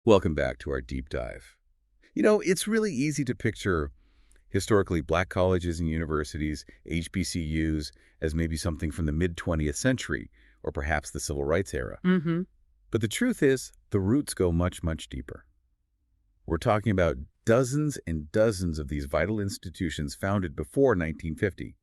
Welcome back to our deep dive. It's really easy to picture historically black colleges and universities, HBCUs, as maybe something from the mid-20th century or perhaps the civil rights era. Mm-hmm. But the truth is, the roots go much, much deeper. We're talking about dozens and dozens of these vital institutions founded before 1950.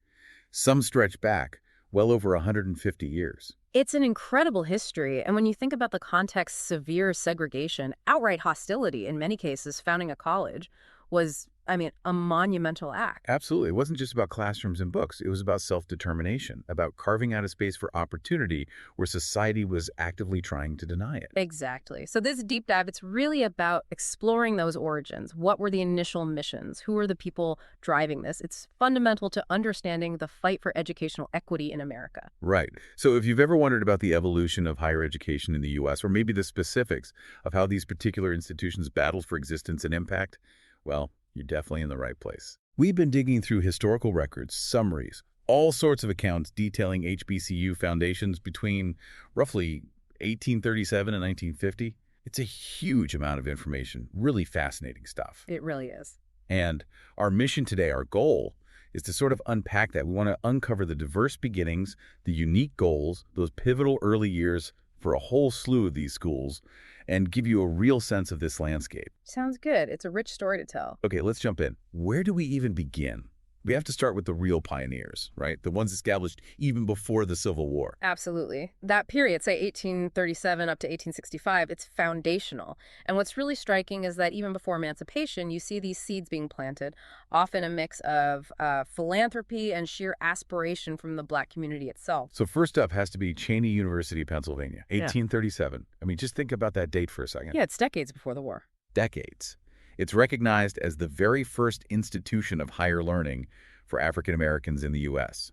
Some stretch back well over 150 years. It's an incredible history, and when you think about the context, severe segregation, outright hostility in many cases, founding a college was, a monumental act. Absolutely. It wasn't just about classrooms and books. It was about self-determination, about carving out a space for opportunity where society was actively trying to deny it. Exactly. So this deep dive, it's really about exploring those origins. What were the initial missions? Who were the people driving this? It's fundamental to understanding the fight for educational equity in America. Right. So if you've ever wondered about the evolution of higher education in the U.S., or maybe the specifics of how these particular institutions battled for existence and impact, well, you're definitely in the right place. We've been digging through historical records, summaries, all sorts of accounts detailing HBCU foundations between roughly 1837 and 1950. It's a huge amount of information, really fascinating stuff. It really is. And our mission today, our goal, is to sort of unpack that. We want to uncover the diverse beginnings, the unique goals, those pivotal early years for a whole slew of these schools, and give you a real sense of this landscape. Sounds good. It's a rich story to tell. Okay, let's jump in. Where do we even begin? We have to start with the real pioneers, right? The ones established even before the Civil War. Absolutely. That period, say 1837 up to 1865, it's foundational. And what's really striking is that even before emancipation, you see these seeds being planted, often a mix of philanthropy and sheer aspiration from the Black community itself. So first up has to be Cheyney University, Pennsylvania, 1837. Just think about that date for a second. Yeah, it's decades before the war. Decades. It's recognized as the very first institution of higher learning for African Americans in the U.S.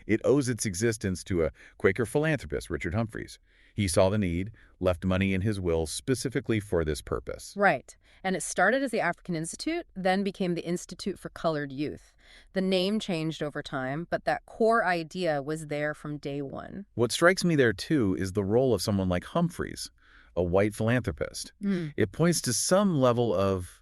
It owes its existence to a Quaker philanthropist, Richard Humphreys. He saw the need, left money in his will specifically for this purpose. Right. And it started as the African Institute, then became the Institute for Colored Youth. The name changed over time, but that core idea was there from day one. What strikes me there, too, is the role of someone like Humphreys, a white philanthropist. It points to some level of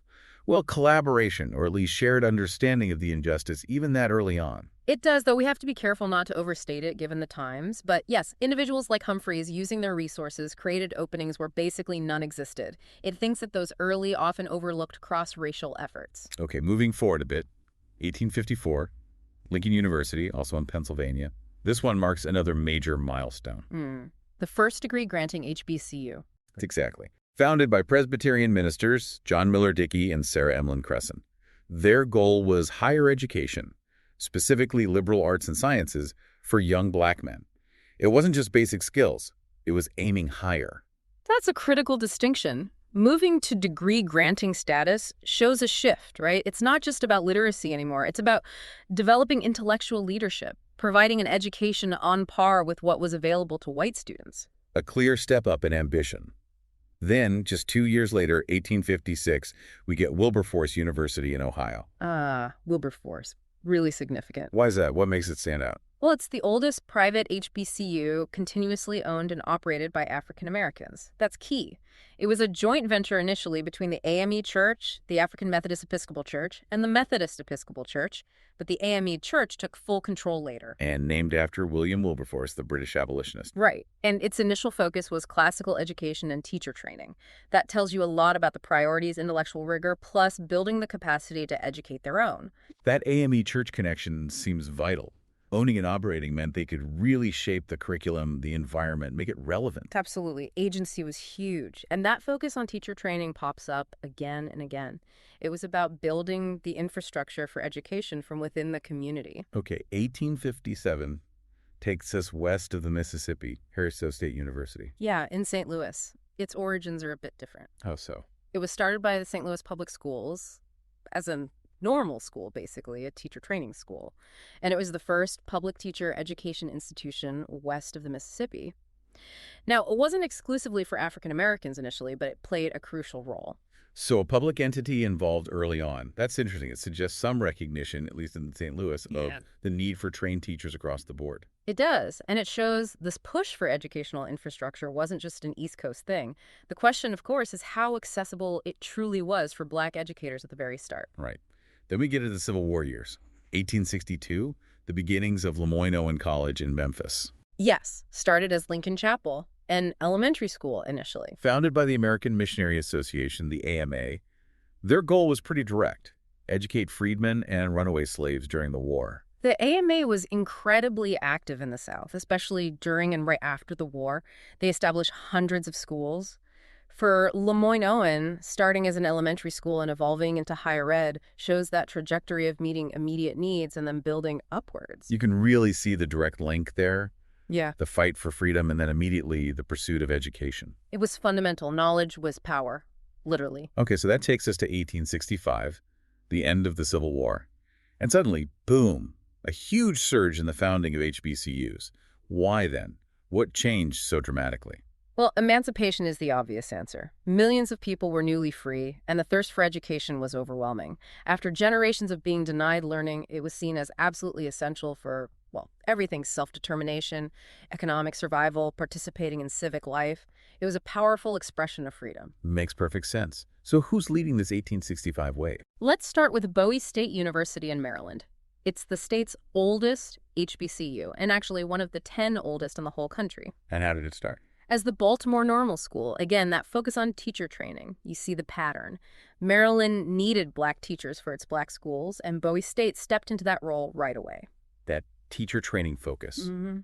collaboration, or at least shared understanding of the injustice, even that early on. It does, though we have to be careful not to overstate it given the times. But yes, individuals like Humphreys using their resources created openings where basically none existed. It thinks that those early, often overlooked cross-racial efforts. Okay, moving forward a bit, 1854, Lincoln University, also in Pennsylvania. This one marks another major milestone. The first degree granting HBCU. Exactly. Founded by Presbyterian ministers John Miller Dickey and Sarah Emlyn Cresson. Their goal was higher education, specifically liberal arts and sciences, for young Black men. It wasn't just basic skills. It was aiming higher. That's a critical distinction. Moving to degree granting status shows a shift, right? It's not just about literacy anymore. It's about developing intellectual leadership, providing an education on par with what was available to white students. A clear step up in ambition. Then, just 2 years later, 1856, we get Wilberforce University in Ohio. Wilberforce. Really significant. Why is that? What makes it stand out? Well, it's the oldest private HBCU continuously owned and operated by African Americans. That's key. It was a joint venture initially between the AME Church, the African Methodist Episcopal Church, and the Methodist Episcopal Church, but the AME Church took full control later. And named after William Wilberforce, the British abolitionist. Right. And its initial focus was classical education and teacher training. That tells you a lot about the priorities, intellectual rigor, plus building the capacity to educate their own. That AME Church connection seems vital. Owning and operating meant they could really shape the curriculum, the environment, make it relevant. Absolutely. Agency was huge. And that focus on teacher training pops up again and again. It was about building the infrastructure for education from within the community. Okay, 1857 takes us west of the Mississippi, Harrisville State University. Yeah, in St. Louis. Its origins are a bit different. How so? It was started by the St. Louis Public Schools as a normal school, basically, a teacher training school. And it was the first public teacher education institution west of the Mississippi. Now, it wasn't exclusively for African Americans initially, but it played a crucial role. So a public entity involved early on. That's interesting. It suggests some recognition, at least in St. Louis, of the need for trained teachers across the board. It does, and it shows this push for educational infrastructure wasn't just an East Coast thing. The question, of course, is how accessible it truly was for Black educators at the very start. Right. Then we get into the Civil War years. 1862, the beginnings of Lemoyne-Owen College in Memphis. Yes, started as Lincoln Chapel, an elementary school initially. Founded by the American Missionary Association, the AMA, their goal was pretty direct: educate freedmen and runaway slaves during the war. The AMA was incredibly active in the South, especially during and right after the war. They established hundreds of schools. For Lemoyne-Owen, starting as an elementary school and evolving into higher ed shows that trajectory of meeting immediate needs and then building upwards. You can really see the direct link there, Yeah. the fight for freedom and then immediately the pursuit of education. It was fundamental. Knowledge was power, literally. Okay, so that takes us to 1865, the end of the Civil War. And suddenly, boom, a huge surge in the founding of HBCUs. Why then? What changed so dramatically? Well, emancipation is the obvious answer. Millions of people were newly free, and the thirst for education was overwhelming. After generations of being denied learning, it was seen as absolutely essential for, well, everything: self-determination, economic survival, participating in civic life. It was a powerful expression of freedom. Makes perfect sense. So who's leading this 1865 wave? Let's start with Bowie State University in Maryland. It's the state's oldest HBCU, and actually one of the 10 oldest in the whole country. And how did it start? As the Baltimore Normal School, again, that focus on teacher training, you see the pattern. Maryland needed Black teachers for its Black schools, and Bowie State stepped into that role right away. That teacher training focus. Mm-hmm.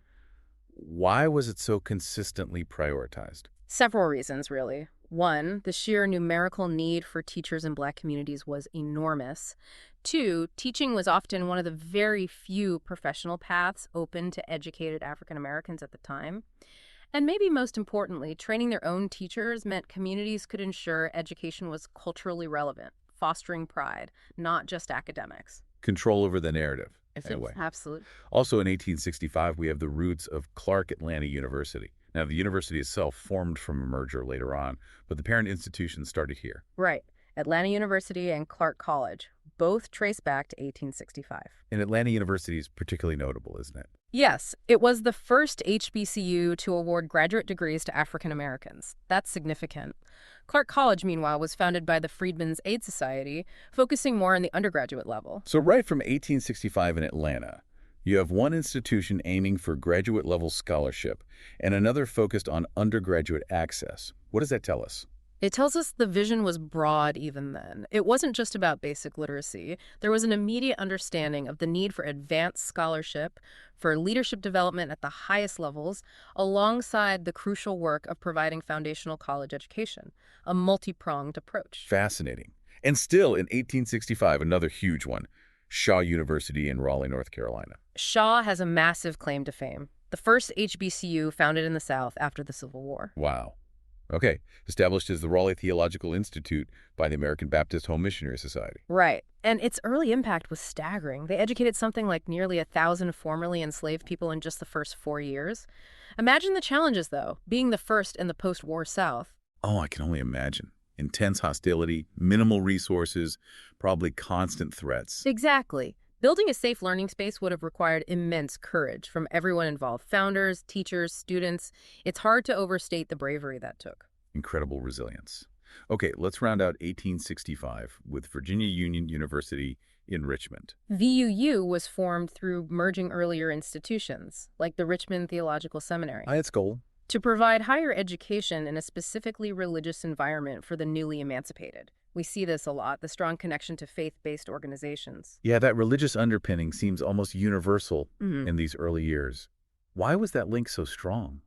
Why was it so consistently prioritized? Several reasons, really. One, the sheer numerical need for teachers in Black communities was enormous. Two, teaching was often one of the very few professional paths open to educated African Americans at the time. And maybe most importantly, training their own teachers meant communities could ensure education was culturally relevant, fostering pride, not just academics. Control over the narrative, anyway. Absolutely. Also in 1865, we have the roots of Clark Atlanta University. Now, the university itself formed from a merger later on, but the parent institution started here. Right. Atlanta University and Clark College, both trace back to 1865. And Atlanta University is particularly notable, isn't it? Yes, it was the first HBCU to award graduate degrees to African Americans. That's significant. Clark College, meanwhile, was founded by the Freedmen's Aid Society, focusing more on the undergraduate level. So right from 1865 in Atlanta, you have one institution aiming for graduate-level scholarship and another focused on undergraduate access. What does that tell us? It tells us the vision was broad even then. It wasn't just about basic literacy. There was an immediate understanding of the need for advanced scholarship, for leadership development at the highest levels, alongside the crucial work of providing foundational college education, a multi-pronged approach. Fascinating. And still in 1865, another huge one, Shaw University in Raleigh, North Carolina. Shaw has a massive claim to fame, the first HBCU founded in the South after the Civil War. Wow. Okay. Established as the Raleigh Theological Institute by the American Baptist Home Missionary Society. Right. And its early impact was staggering. They educated something like nearly 1,000 formerly enslaved people in just the first 4 years. Imagine the challenges, though, being the first in the post-war South. Oh, I can only imagine. Intense hostility, minimal resources, probably constant threats. Exactly. Building a safe learning space would have required immense courage from everyone involved: founders, teachers, students. It's hard to overstate the bravery that took. Incredible resilience. Okay, let's round out 1865 with Virginia Union University in Richmond. VUU was formed through merging earlier institutions, like the Richmond Theological Seminary, By its goal, to provide higher education in a specifically religious environment for the newly emancipated. We see this a lot, the strong connection to faith-based organizations. yeah, that religious underpinning seems almost universal Mhm. in these early years. Why was that link so strong?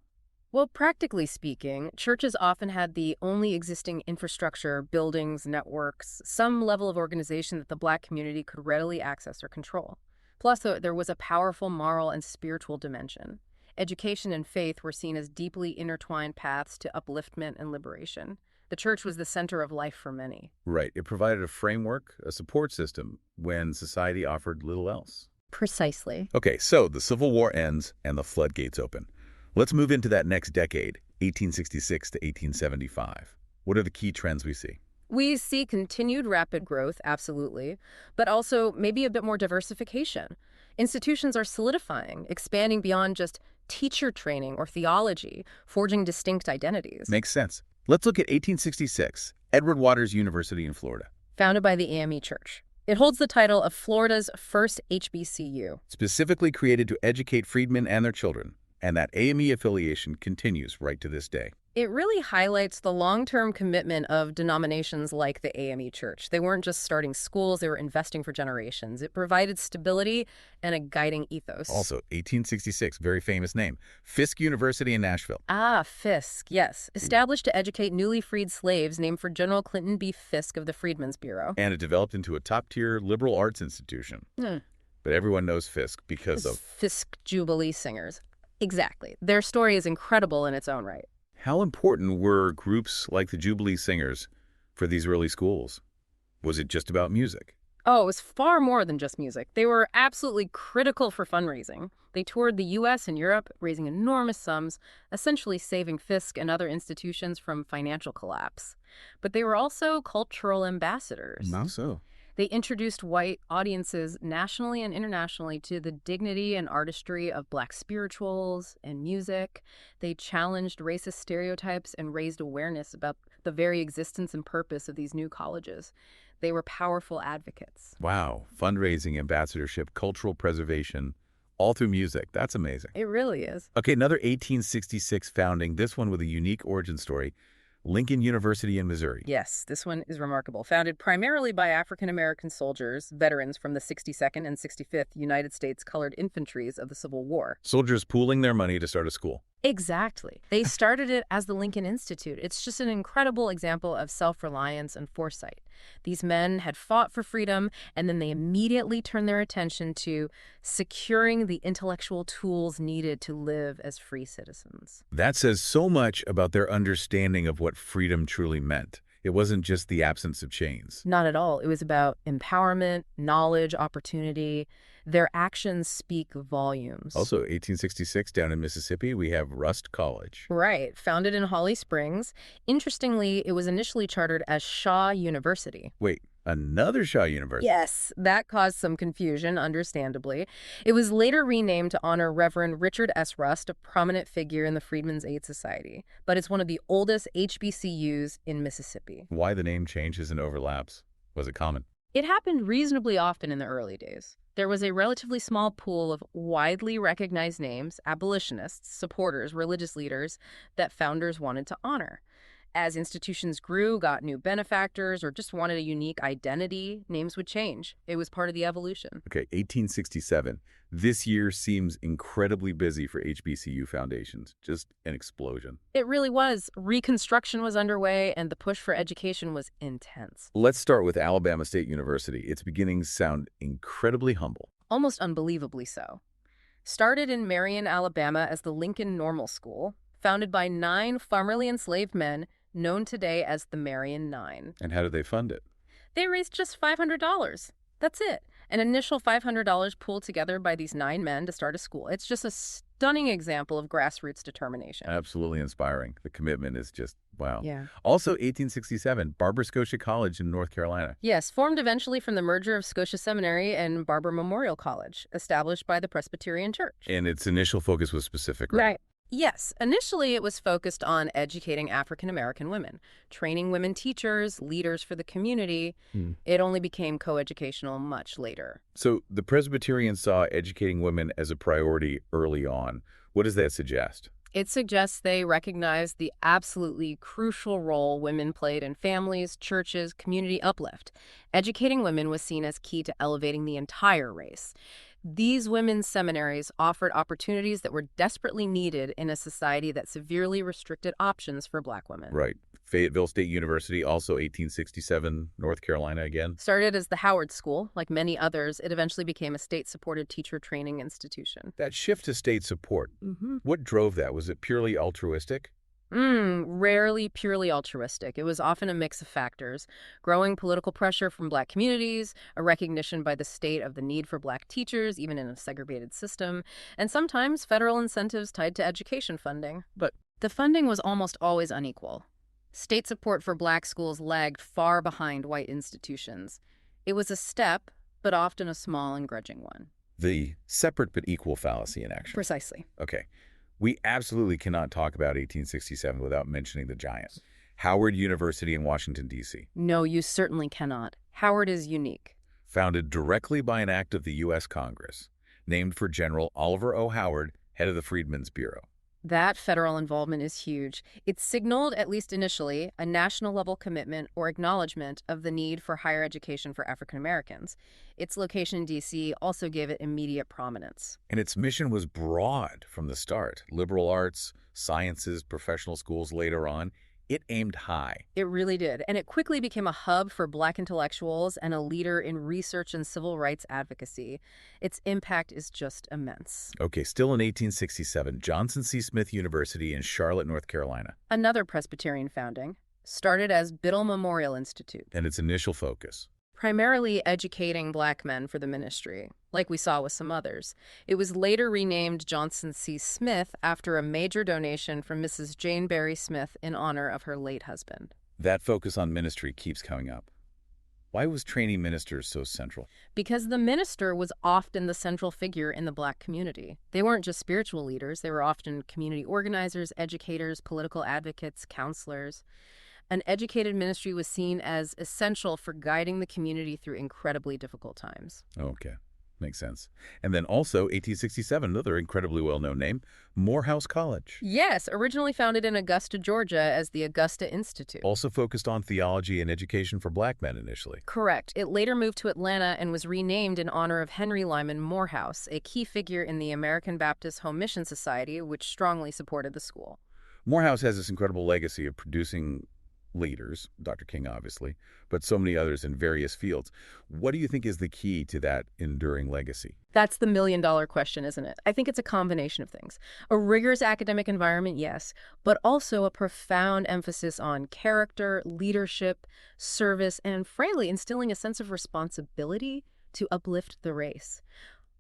Well, practically speaking, churches often had the only existing infrastructure, buildings, networks, some level of organization that the Black community could readily access or control. Plus, there was a powerful moral and spiritual dimension. Education and faith were seen as deeply intertwined paths to upliftment and liberation. The church was the center of life for many. Right, it provided a framework, a support system, when society offered little else. Precisely. Okay, so the Civil War ends and the floodgates open. Let's move into that next decade, 1866 to 1875. What are the key trends we see? We see continued rapid growth, absolutely, but also maybe a bit more diversification. Institutions are solidifying, expanding beyond just teacher training or theology, forging distinct identities. Makes sense. Let's look at 1866, Edward Waters University in Florida. Founded by the AME Church. It holds the title of Florida's first HBCU. Specifically created to educate freedmen and their children, and that AME affiliation continues right to this day. It really highlights the long-term commitment of denominations like the AME Church. They weren't just starting schools, they were investing for generations. It provided stability and a guiding ethos. Also, 1866, very famous name, Fisk University in Nashville. Ah, Fisk, yes. Established to educate newly freed slaves, named for General Clinton B. Fisk of the Freedmen's Bureau. And it developed into a top-tier liberal arts institution. But everyone knows Fisk because of Fisk Jubilee Singers. Exactly. Their story is incredible in its own right. How important were groups like the Jubilee Singers for these early schools? Was it just about music? Oh, it was far more than just music. They were absolutely critical for fundraising. They toured the U.S. and Europe, raising enormous sums, essentially saving Fisk and other institutions from financial collapse. But they were also cultural ambassadors. How so? They introduced white audiences nationally and internationally to the dignity and artistry of Black spirituals and music. They challenged racist stereotypes and raised awareness about the very existence and purpose of these new colleges. They were powerful advocates. Wow. Fundraising, ambassadorship, cultural preservation, all through music. That's amazing. It really is. Okay, another 1866 founding, this one with a unique origin story. Lincoln University in Missouri. Yes, this one is remarkable. Founded primarily by African-American soldiers, veterans from the 62nd and 65th United States Colored Infantries of the Civil War. Soldiers pooling their money to start a school. Exactly. They started it as the Lincoln Institute. It's just an incredible example of self-reliance and foresight. These men had fought for freedom, and then they immediately turned their attention to securing the intellectual tools needed to live as free citizens. That says so much about their understanding of what freedom truly meant. It wasn't just the absence of chains. Not at all. It was about empowerment, knowledge, opportunity. Their actions speak volumes. Also, 1866, down in Mississippi, we have Rust College. Right. Founded in Holly Springs. Interestingly, it was initially chartered as Shaw University. Wait, another Shaw University? Yes, that caused some confusion, understandably. It was later renamed to honor Reverend Richard S. Rust, a prominent figure in the Freedmen's Aid Society. But it's one of the oldest HBCUs in Mississippi. Why the name changes and overlaps? Was it common? It happened reasonably often in the early days. There was a relatively small pool of widely recognized names, abolitionists, supporters, religious leaders, that founders wanted to honor. As institutions grew, got new benefactors, or just wanted a unique identity, names would change. It was part of the evolution. Okay, 1867. This year seems incredibly busy for HBCU foundations. Just an explosion. It really was. Reconstruction was underway, and the push for education was intense. Let's start with Alabama State University. Its beginnings sound incredibly humble. Almost unbelievably so. Started in Marion, Alabama as the Lincoln Normal School, founded by 9 formerly enslaved men, known today as the Marion Nine. And how did they fund it? They raised just $500. That's it. An initial $500 pulled together by these 9 men to start a school. It's just a stunning example of grassroots determination. Absolutely inspiring. The commitment is just, wow. Yeah. Also, 1867, Barber Scotia College in North Carolina. Yes, formed eventually from the merger of Scotia Seminary and Barber Memorial College, established by the Presbyterian Church. And its initial focus was specific, right? Right. Yes, initially it was focused on educating African-American women, training women teachers, leaders for the community. It only became coeducational much later. So the Presbyterians saw educating women as a priority early on. What does that suggest? It suggests they recognized the absolutely crucial role women played in families, churches, community uplift. Educating women was seen as key to elevating the entire race. These women's seminaries offered opportunities that were desperately needed in a society that severely restricted options for Black women. Right. Fayetteville State University, also 1867, North Carolina again. Started as the Howard School, like many others, it eventually became a state-supported teacher training institution. That shift to state support, what drove that? Was it purely altruistic? Rarely purely altruistic. It was often a mix of factors. Growing political pressure from Black communities, a recognition by the state of the need for Black teachers, even in a segregated system, and sometimes federal incentives tied to education funding. But the funding was almost always unequal. State support for Black schools lagged far behind white institutions. It was a step, but often a small and grudging one. The separate but equal fallacy in action. Precisely. Okay. We absolutely cannot talk about 1867 without mentioning the giant. Howard University in Washington, D.C. No, you certainly cannot. Howard is unique. Founded directly by an act of the U.S. Congress, named for General Oliver O. Howard, head of the Freedmen's Bureau. That federal involvement is huge. It signaled, at least initially, a national-level commitment or acknowledgement of the need for higher education for African Americans. Its location in D.C. also gave it immediate prominence. And its mission was broad from the start. Liberal arts, sciences, professional schools later on. It aimed high. It really did, and it quickly became a hub for Black intellectuals and a leader in research and civil rights advocacy. Its impact is just immense. Okay, still in 1867, Johnson C. Smith University in Charlotte, North Carolina. Another Presbyterian founding, started as Biddle Memorial Institute. And its initial focus. Primarily educating Black men for the ministry, like we saw with some others. It was later renamed Johnson C. Smith after a major donation from Mrs. Jane Berry Smith in honor of her late husband. That focus on ministry keeps coming up. Why was training ministers so central? Because the minister was often the central figure in the Black community. They weren't just spiritual leaders. They were often community organizers, educators, political advocates, counselors. An educated ministry was seen as essential for guiding the community through incredibly difficult times. Okay, makes sense. And then also 1867, another incredibly well-known name, Morehouse College. Yes, originally founded in Augusta, Georgia as the Augusta Institute. Also focused on theology and education for Black men initially. Correct. It later moved to Atlanta and was renamed in honor of Henry Lyman Morehouse, a key figure in the American Baptist Home Mission Society, which strongly supported the school. Morehouse has this incredible legacy of producing leaders, Dr. King obviously, but so many others in various fields. What do you think is the key to that enduring legacy? That's the million-dollar question, isn't it? I think it's a combination of things. A rigorous academic environment, yes, but also a profound emphasis on character, leadership, service, and frankly, instilling a sense of responsibility to uplift the race.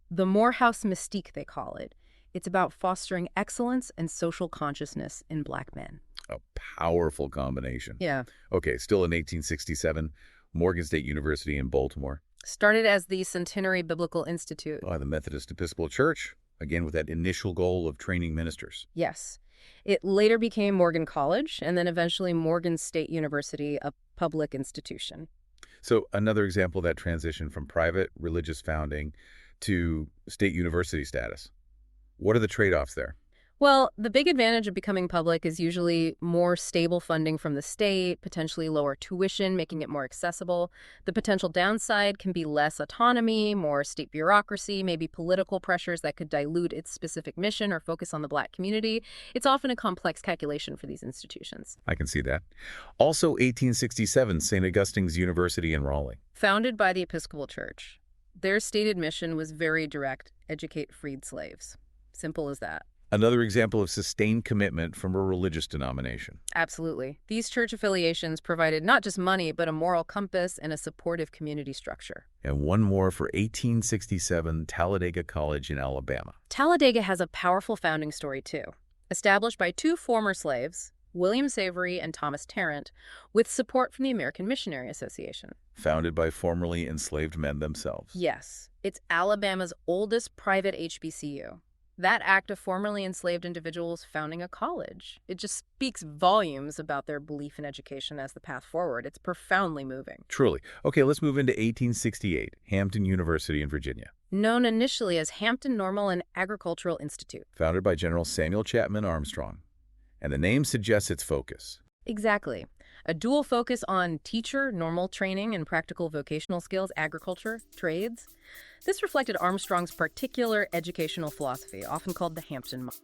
The Morehouse mystique, they call it. It's about fostering excellence and social consciousness in Black men. A powerful combination. Yeah. Okay, still in 1867, Morgan State University in Baltimore. Started as the Centenary Biblical Institute. By the Methodist Episcopal Church, again with that initial goal of training ministers. Yes. It later became Morgan College and then eventually Morgan State University, a public institution. So another example of that transition from private religious founding to state university status. What are the trade-offs there? Well, the big advantage of becoming public is usually more stable funding from the state, potentially lower tuition, making it more accessible. The potential downside can be less autonomy, more state bureaucracy, maybe political pressures that could dilute its specific mission or focus on the Black community. It's often a complex calculation for these institutions. I can see that. Also 1867, St. Augustine's University in Raleigh. Founded by the Episcopal Church. Their stated mission was very direct: educate freed slaves. Simple as that. Another example of sustained commitment from a religious denomination. Absolutely. These church affiliations provided not just money, but a moral compass and a supportive community structure. And one more for 1867, Talladega College in Alabama. Talladega has a powerful founding story, too. Established by two former slaves, William Savory and Thomas Tarrant, with support from the American Missionary Association. Founded by formerly enslaved men themselves. Yes. It's Alabama's oldest private HBCU. That act of formerly enslaved individuals founding a college, it just speaks volumes about their belief in education as the path forward. It's profoundly moving. Truly. Okay, let's move into 1868, Hampton University in Virginia. Known initially as Hampton Normal and Agricultural Institute. Founded by General Samuel Chapman Armstrong. And the name suggests its focus. Exactly. A dual focus on teacher, normal training, and practical vocational skills, agriculture, trades. This reflected Armstrong's particular educational philosophy, often called the Hampton model.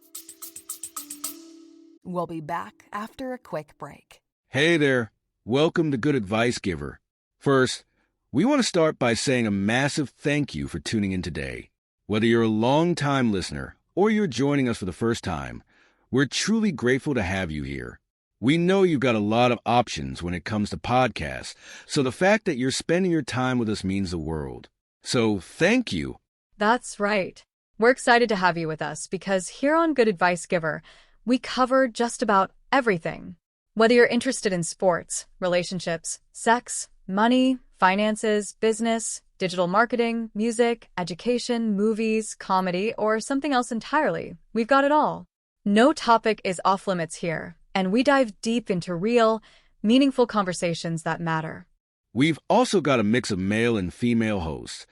We'll be back after a quick break. Hey there. Welcome to Good Advice Giver. First, we want to start by saying a massive thank you for tuning in today. Whether you're a long-time listener or you're joining us for the first time, we're truly grateful to have you here. We know you've got a lot of options when it comes to podcasts, so the fact that you're spending your time with us means the world. So thank you. That's right. We're excited to have you with us because here on Good Advice Giver, we cover just about everything. Whether you're interested in sports, relationships, sex, money, finances, business, Digital marketing, music, education, movies, comedy, or something else entirely. We've got it all. No topic is off limits here, and we dive deep into real, meaningful conversations that matter. We've also got a mix of male and female hosts,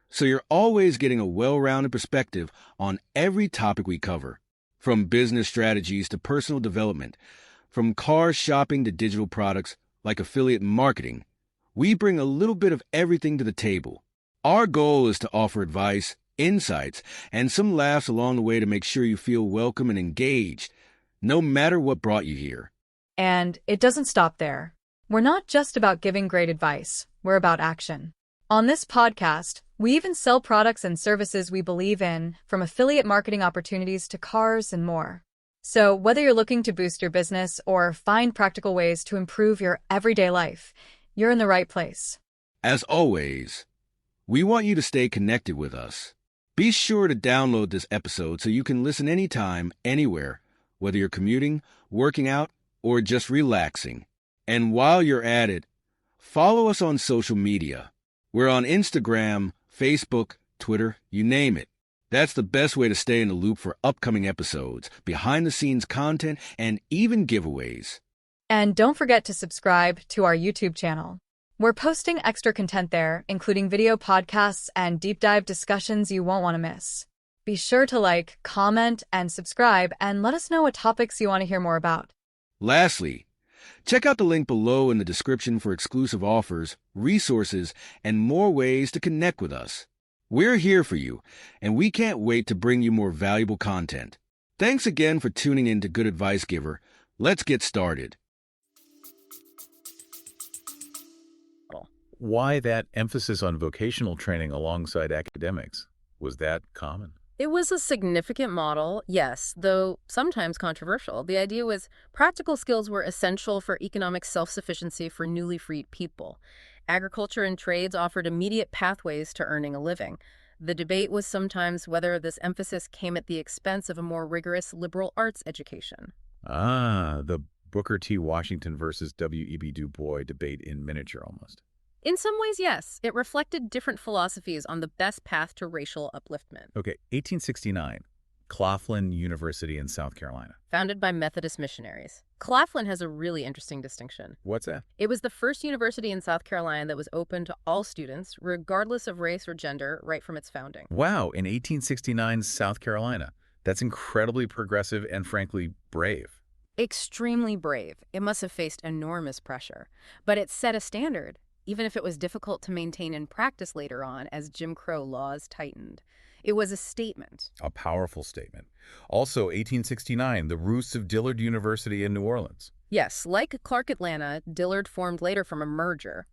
so you're always getting a well-rounded perspective on every topic we cover, from business strategies to personal development, from car shopping to digital products like affiliate marketing. We bring a little bit of everything to the table. Our goal is to offer advice, insights, and some laughs along the way to make sure you feel welcome and engaged, no matter what brought you here. And it doesn't stop there. We're not just about giving great advice, we're about action. On this podcast, we even sell products and services we believe in, from affiliate marketing opportunities to cars and more. So whether you're looking to boost your business or find practical ways to improve your everyday life, you're in the right place. As always, we want you to stay connected with us. Be sure to download this episode so you can listen anytime, anywhere, whether you're commuting, working out, or just relaxing. And while you're at it, follow us on social media. We're on Instagram, Facebook, Twitter, you name it. That's the best way to stay in the loop for upcoming episodes, behind-the-scenes content, and even giveaways. And don't forget to subscribe to our YouTube channel. We're posting extra content there, including video podcasts and deep dive discussions you won't want to miss. Be sure to like, comment, and subscribe, and let us know what topics you want to hear more about. Lastly, check out the link below in the description for exclusive offers, resources, and more ways to connect with us. We're here for you, and we can't wait to bring you more valuable content. Thanks again for tuning in to Good Advice Giver. Let's get started. Why that emphasis on vocational training alongside academics? Was that common? It was a significant model, yes, though sometimes controversial. The idea was practical skills were essential for economic self-sufficiency for newly freed people. Agriculture and trades offered immediate pathways to earning a living. The debate was sometimes whether this emphasis came at the expense of a more rigorous liberal arts education. Ah, the Booker T. Washington versus W.E.B. Du Bois debate in miniature almost. In some ways, yes. It reflected different philosophies on the best path to racial upliftment. Okay, 1869, Claflin University in South Carolina. Founded by Methodist missionaries. Claflin has a really interesting distinction. What's that? It was the first university in South Carolina that was open to all students, regardless of race or gender, right from its founding. Wow, in 1869, South Carolina. That's incredibly progressive and, frankly, brave. Extremely brave. It must have faced enormous pressure. But it set a standard, even if it was difficult to maintain in practice later on as Jim Crow laws tightened. It was a statement. A powerful statement. Also, 1869, the roots of Dillard University in New Orleans. Yes, like Clark Atlanta, Dillard formed later from a merger.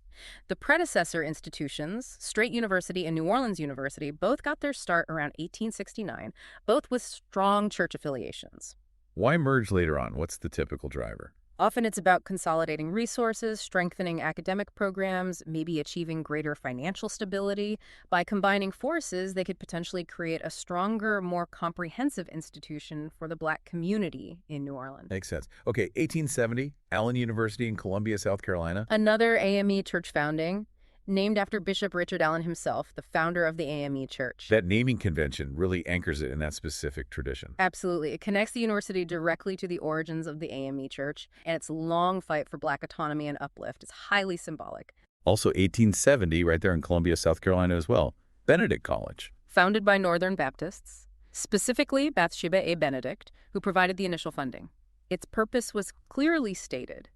The predecessor institutions, Straight University and New Orleans University, both got their start around 1869, both with strong church affiliations. Why merge later on? What's the typical driver? Often it's about consolidating resources, strengthening academic programs, maybe achieving greater financial stability. By combining forces, they could potentially create a stronger, more comprehensive institution for the Black community in New Orleans. Makes sense. Okay, 1870, Allen University in Columbia, South Carolina. Another AME church founding, named after Bishop Richard Allen himself, the founder of the AME Church. That naming convention really anchors it in that specific tradition. Absolutely. It connects the university directly to the origins of the AME Church and its long fight for Black autonomy and uplift. It's highly symbolic. Also 1870, right there in Columbia, South Carolina as well, Benedict College. Founded by Northern Baptists, specifically Bathsheba A. Benedict, who provided the initial funding. Its purpose was clearly stated: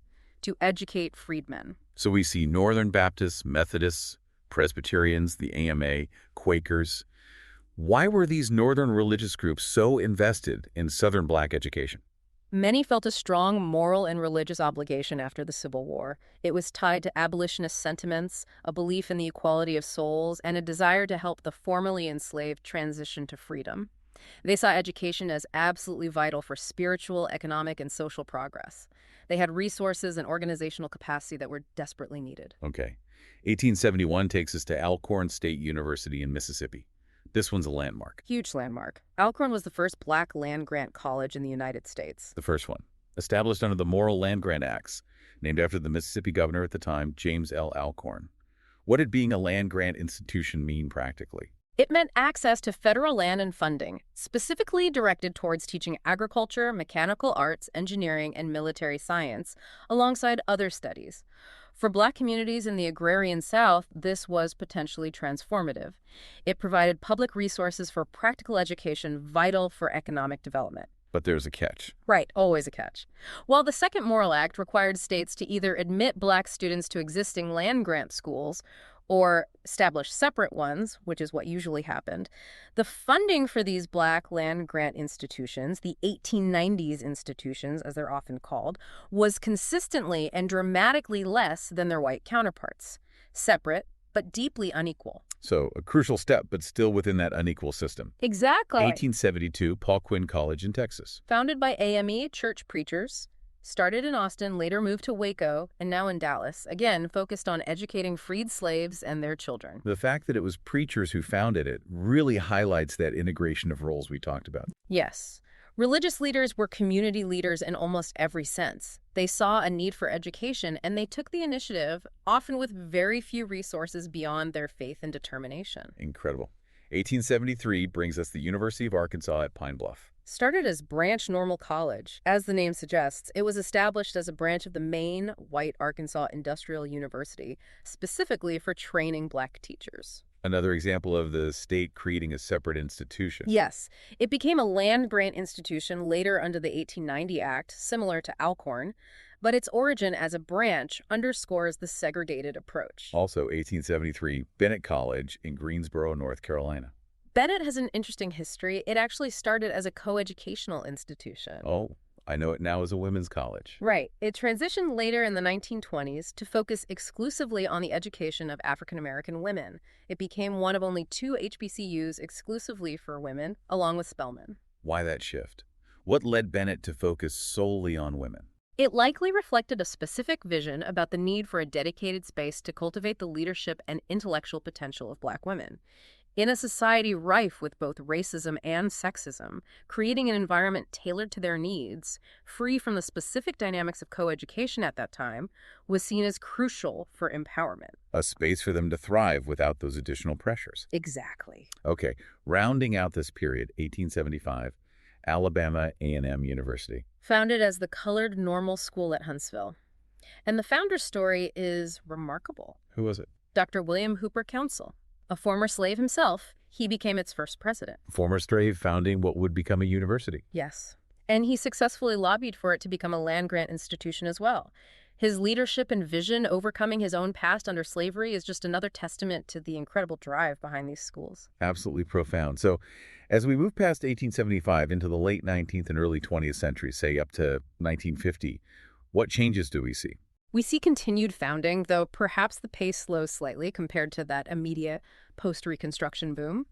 to educate freedmen. So we see Northern Baptists, Methodists, Presbyterians, the AMA, Quakers. Why were these Northern religious groups so invested in Southern Black education? Many felt a strong moral and religious obligation after the Civil War. It was tied to abolitionist sentiments, a belief in the equality of souls, and a desire to help the formerly enslaved transition to freedom. They saw education as absolutely vital for spiritual, economic, and social progress. They had resources and organizational capacity that were desperately needed. Okay. 1871 takes us to Alcorn State University in Mississippi. This one's a landmark. Huge landmark. Alcorn was the first Black land-grant college in the United States. The first one. Established under the Morrill Land Grant Acts, named after the Mississippi governor at the time, James L. Alcorn. What did being a land-grant institution mean practically? It meant access to federal land and funding, specifically directed towards teaching agriculture, mechanical arts, engineering, and military science, alongside other studies. For Black communities in the agrarian South, this was potentially transformative. It provided public resources for practical education vital for economic development. But there's a catch. Right, always a catch. While the Second Morrill Act required states to either admit Black students to existing land-grant schools or establish separate ones, which is what usually happened, the funding for these Black land-grant institutions, the 1890s institutions as they're often called, was consistently and dramatically less than their white counterparts. Separate, but deeply unequal. So a crucial step, but still within that unequal system. Exactly. 1872, Paul Quinn College in Texas. Founded by AME church preachers, started in Austin, later moved to Waco, and now in Dallas, again focused on educating freed slaves and their children. The fact that it was preachers who founded it really highlights that integration of roles we talked about. Yes. Religious leaders were community leaders in almost every sense. They saw a need for education, and they took the initiative, often with very few resources beyond their faith and determination. Incredible. 1873 brings us the University of Arkansas at Pine Bluff. Started as Branch Normal College. As the name suggests, it was established as a branch of the main white Arkansas Industrial University, specifically for training Black teachers. Another example of the state creating a separate institution. Yes, it became a land-grant institution later under the 1890 Act, similar to Alcorn, but its origin as a branch underscores the segregated approach. Also, 1873, Bennett College in Greensboro, North Carolina. Bennett has an interesting history. It actually started as a coeducational institution. Oh, I know it now as a women's college. Right. It transitioned later in the 1920s to focus exclusively on the education of African-American women. It became one of only 2 HBCUs exclusively for women, along with Spelman. Why that shift? What led Bennett to focus solely on women? It likely reflected a specific vision about the need for a dedicated space to cultivate the leadership and intellectual potential of Black women. In a society rife with both racism and sexism, creating an environment tailored to their needs, free from the specific dynamics of coeducation at that time, was seen as crucial for empowerment. A space for them to thrive without those additional pressures. Exactly. Okay, rounding out this period, 1875, Alabama A&M University. Founded as the Colored Normal School at Huntsville. And the founder's story is remarkable. Who was it? Dr. William Hooper Council. A former slave himself, he became its first president. Former slave founding what would become a university. Yes. And he successfully lobbied for it to become a land-grant institution as well. His leadership and vision overcoming his own past under slavery is just another testament to the incredible drive behind these schools. Absolutely profound. So as we move past 1875 into the late 19th and early 20th century, say up to 1950, what changes do we see? We see continued founding, though perhaps the pace slows slightly compared to that immediate post-Reconstruction boom.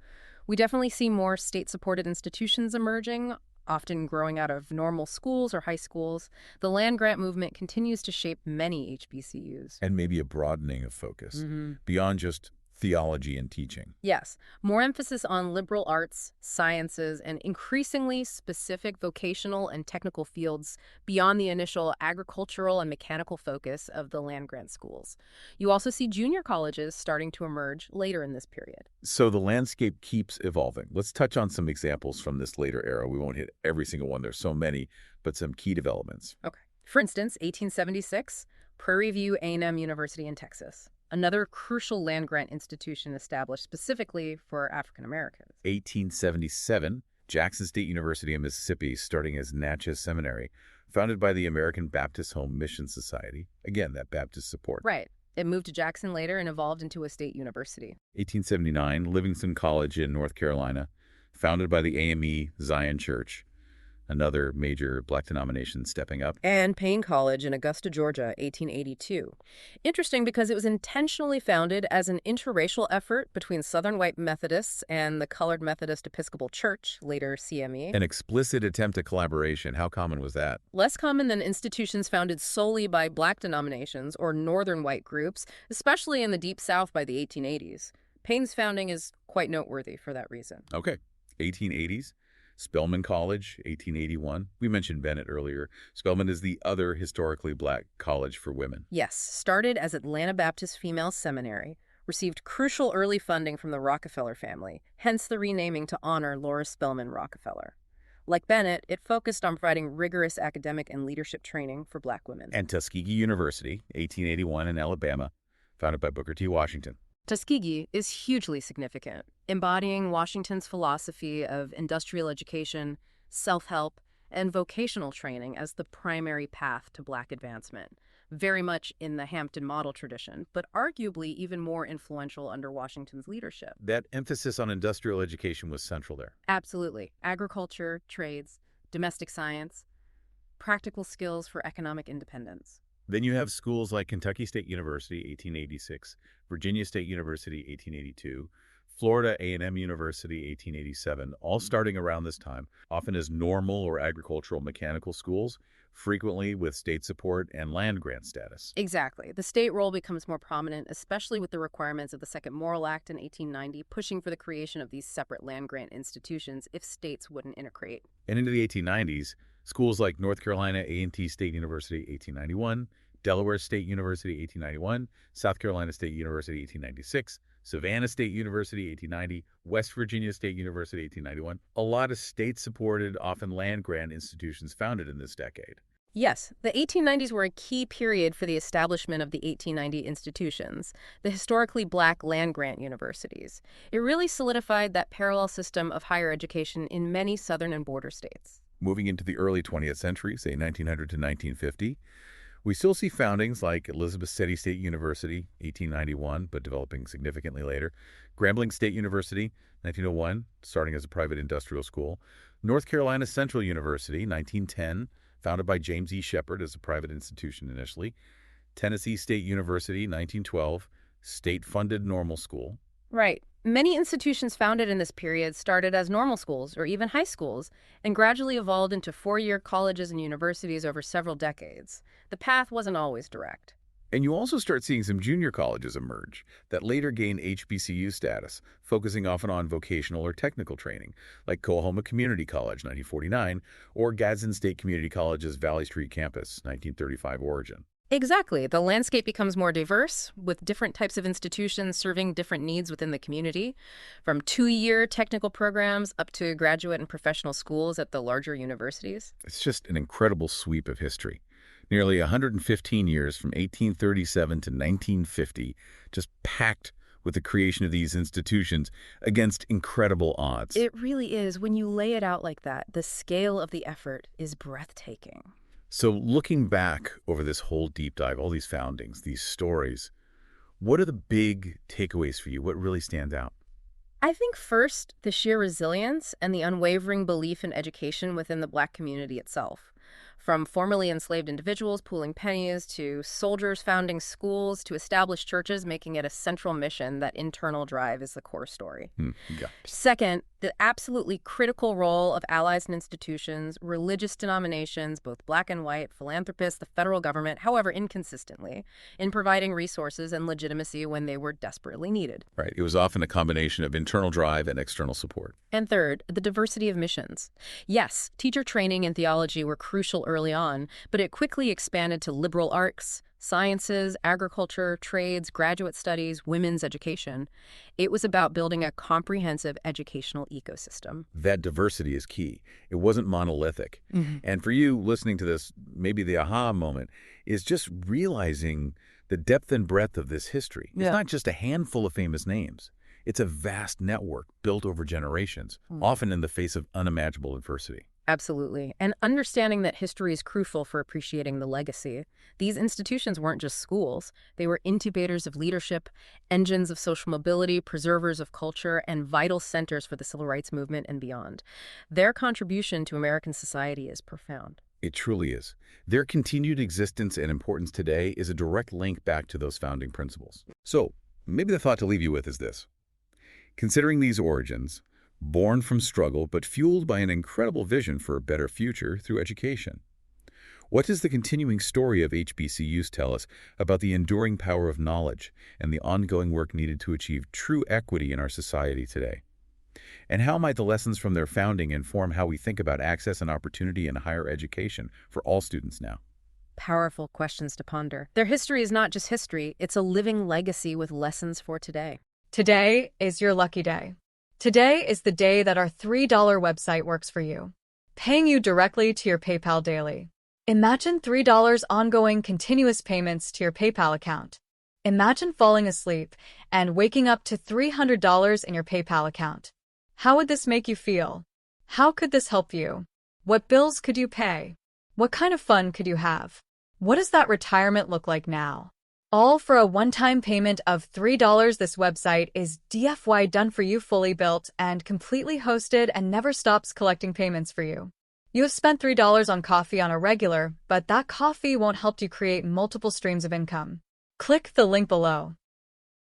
We definitely see more state-supported institutions emerging, often growing out of normal schools or high schools. The land-grant movement continues to shape many HBCUs. And maybe a broadening of focus beyond just theology and teaching. Yes, more emphasis on liberal arts, sciences, and increasingly specific vocational and technical fields beyond the initial agricultural and mechanical focus of the land-grant schools. You also see junior colleges starting to emerge later in this period. So the landscape keeps evolving. Let's touch on some examples from this later era. We won't hit every single one. There's so many, but some key developments. Okay. For instance, 1876, Prairie View A&M University in Texas. Another crucial land-grant institution established specifically for African Americans. 1877, Jackson State University in Mississippi, starting as Natchez Seminary, founded by the American Baptist Home Mission Society. Again, that Baptist support. Right. It moved to Jackson later and evolved into a state university. 1879, Livingston College in North Carolina, founded by the AME Zion Church. Another major Black denomination stepping up. And Payne College in Augusta, Georgia, 1882. Interesting because it was intentionally founded as an interracial effort between Southern white Methodists and the Colored Methodist Episcopal Church, later CME. An explicit attempt at collaboration. How common was that? Less common than institutions founded solely by Black denominations or Northern white groups, especially in the Deep South by the 1880s. Payne's founding is quite noteworthy for that reason. Okay. 1880s. Spelman College, 1881. We mentioned Bennett earlier. Spelman is the other historically Black college for women. Yes, started as Atlanta Baptist Female Seminary, received crucial early funding from the Rockefeller family, hence the renaming to honor Laura Spelman Rockefeller. Like Bennett, it focused on providing rigorous academic and leadership training for Black women. And Tuskegee University, 1881 in Alabama, founded by Booker T. Washington. Tuskegee is hugely significant, embodying Washington's philosophy of industrial education, self-help, and vocational training as the primary path to Black advancement, very much in the Hampton model tradition, but arguably even more influential under Washington's leadership. That emphasis on industrial education was central there. Absolutely. Agriculture, trades, domestic science, practical skills for economic independence. Then you have schools like Kentucky State University, 1886, Virginia State University, 1882, Florida A&M University, 1887, all starting around this time, often as normal or agricultural mechanical schools, frequently with state support and land grant status. Exactly. The state role becomes more prominent, especially with the requirements of the Second Morrill Act in 1890, pushing for the creation of these separate land grant institutions if states wouldn't integrate. And into the 1890s, schools like North Carolina A&T State University, 1891, Delaware State University, 1891, South Carolina State University, 1896, Savannah State University, 1890, West Virginia State University, 1891. A lot of state-supported, often land-grant institutions founded in this decade. Yes, the 1890s were a key period for the establishment of the 1890 institutions, the historically Black land-grant universities. It really solidified that parallel system of higher education in many southern and border states. Moving into the early 20th century, say 1900 to 1950, we still see foundings like Elizabeth City State University, 1891, but developing significantly later, Grambling State University, 1901, starting as a private industrial school, North Carolina Central University, 1910, founded by James E. Shepard as a private institution initially, Tennessee State University, 1912, state-funded normal school. Right. Many institutions founded in this period started as normal schools or even high schools and gradually evolved into four-year colleges and universities over several decades. The path wasn't always direct. And you also start seeing some junior colleges emerge that later gain HBCU status, focusing often on vocational or technical training, like Coahoma Community College, 1949, or Gadsden State Community College's Valley Street campus, 1935 origin. Exactly. The landscape becomes more diverse, with different types of institutions serving different needs within the community, from two-year technical programs up to graduate and professional schools at the larger universities. It's just an incredible sweep of history. Nearly 115 years from 1837 to 1950, just packed with the creation of these institutions against incredible odds. It really is. When you lay it out like that, the scale of the effort is breathtaking. So looking back over this whole deep dive, all these foundings, these stories, what are the big takeaways for you? What really stands out? I think first, the sheer resilience and the unwavering belief in education within the Black community itself. From formerly enslaved individuals pooling pennies to soldiers founding schools to established churches making it a central mission, that internal drive is the core story. Yeah. Second, the absolutely critical role of allies and institutions, religious denominations, both Black and white, philanthropists, the federal government, however inconsistently, in providing resources and legitimacy when they were desperately needed. Right. It was often a combination of internal drive and external support. And third, the diversity of missions. Yes, teacher training and theology were crucial early on, but it quickly expanded to liberal arts, sciences, agriculture, trades, graduate studies, women's education. It was about building a comprehensive educational ecosystem. That diversity is key. It wasn't monolithic. And for you listening to this, maybe the aha moment is just realizing the depth and breadth of this history. It's not just a handful of famous names. It's a vast network built over generations, often in the face of unimaginable adversity. Absolutely. And understanding that history is crucial for appreciating the legacy. These institutions weren't just schools. They were incubators of leadership, engines of social mobility, preservers of culture, and vital centers for the civil rights movement and beyond. Their contribution to American society is profound. It truly is. Their continued existence and importance today is a direct link back to those founding principles. So, maybe the thought to leave you with is this. Considering these origins, born from struggle but fueled by an incredible vision for a better future through education, what does the continuing story of HBCUs tell us about the enduring power of knowledge and the ongoing work needed to achieve true equity in our society today? And how might the lessons from their founding inform how we think about access and opportunity in higher education for all students now? Powerful questions to ponder. Their history is not just history, it's a living legacy with lessons for today. Today is your lucky day. Today is the day that our $3 website works for you, paying you directly to your PayPal daily. Imagine $3 ongoing continuous payments to your PayPal account. Imagine falling asleep and waking up to $300 in your PayPal account. How would this make you feel? How could this help you? What bills could you pay? What kind of fun could you have? What does that retirement look like now? All for a one-time payment of $3. This website is DFY done for you, fully built and completely hosted, and never stops collecting payments for you. You have spent $3 on coffee on a regular, but that coffee won't help you create multiple streams of income. Click the link below.